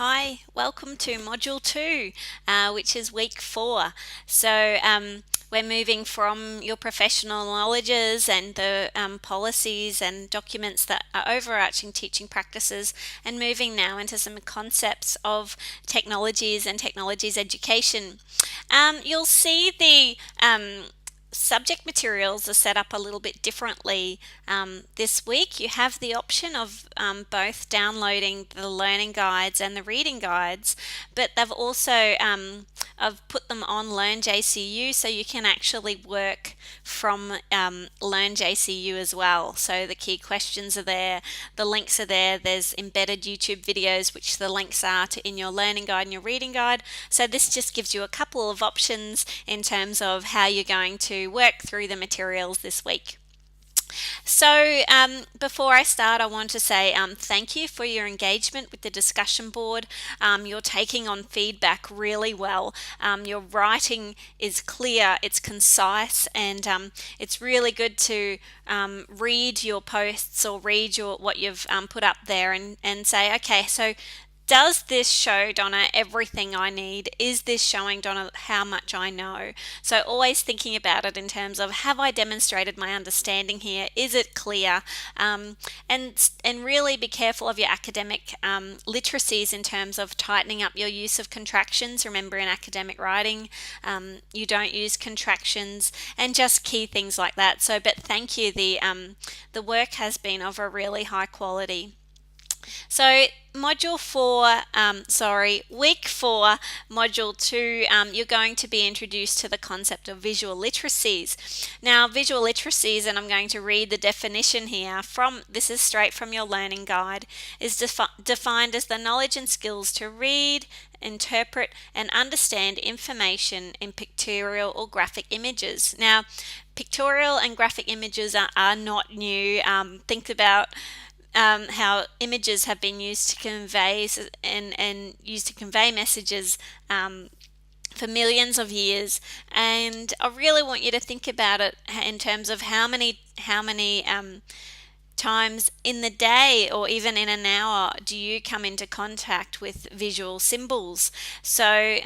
Hi, welcome to Module 2, which is week 4. We're moving from your professional knowledges and the policies and documents that are overarching teaching practices and moving now into some concepts of technologies and technologies education. You'll see the subject materials are set up a little bit differently this week. You have the option of both downloading the learning guides and the reading guides, but they've also I've put them on Learn JCU so you can actually work from Learn JCU as well. So the key questions are there, the links are there, there's embedded YouTube videos which the links are to in your learning guide and your reading guide. So this just gives you a couple of options in terms of how you're going to work through the materials this week. So before I start, I want to say thank you for your engagement with the discussion board. You're taking on feedback really well. Your writing is clear, it's concise, and it's really good to read your posts or read what you've put up there and say, okay, so does this show Donna everything I need? Is this showing Donna how much I know? So always thinking about it in terms of, have I demonstrated my understanding here? Is it clear? And really be careful of your academic literacies in terms of tightening up your use of contractions. Remember, in academic writing, you don't use contractions, and just key things like that. But thank you. The work has been of a really high quality. So week 4, module 2, you're going to be introduced to the concept of visual literacies. Now, visual literacies, and I'm going to read the definition here this is straight from your learning guide, is defined as the knowledge and skills to read, interpret, and understand information in pictorial or graphic images. Now, pictorial and graphic images are not new. Think about how images have been used to convey and used to convey messages for millions of years, and I really want you to think about it in terms of how many times in the day or even in an hour do you come into contact with visual symbols. So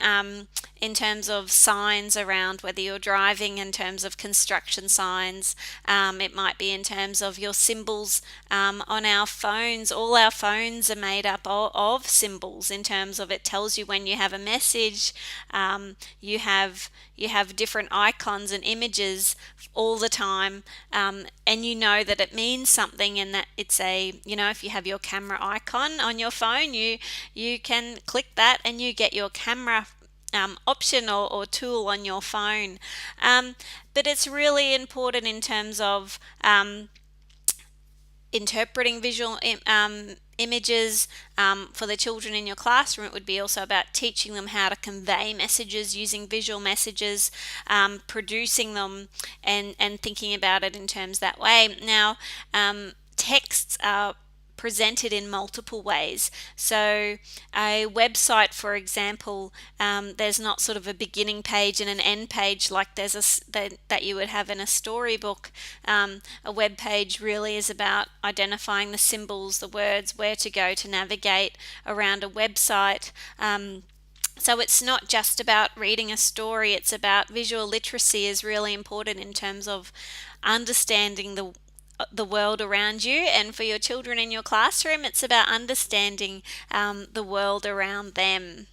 in terms of signs around, whether you're driving, in terms of construction signs, it might be in terms of your symbols on our phones. All our phones are made up of symbols in terms of, it tells you when you have a message. You have different icons and images all the time, and you know that it means something, and that it's if you have your camera icon on your phone, you can click that and you get your camera option or tool on your phone. But it's really important in terms of interpreting visual images for the children in your classroom. It would be also about teaching them how to convey messages using visual messages, producing them and thinking about it in terms that way. Now, texts are presented in multiple ways. So a website, for example, there's not sort of a beginning page and an end page like that you would have in a storybook. A web page really is about identifying the symbols, the words, where to go to navigate around a website. So it's not just about reading a story, it's about visual literacy is really important in terms of understanding the world around you, and for your children in your classroom, it's about understanding the world around them.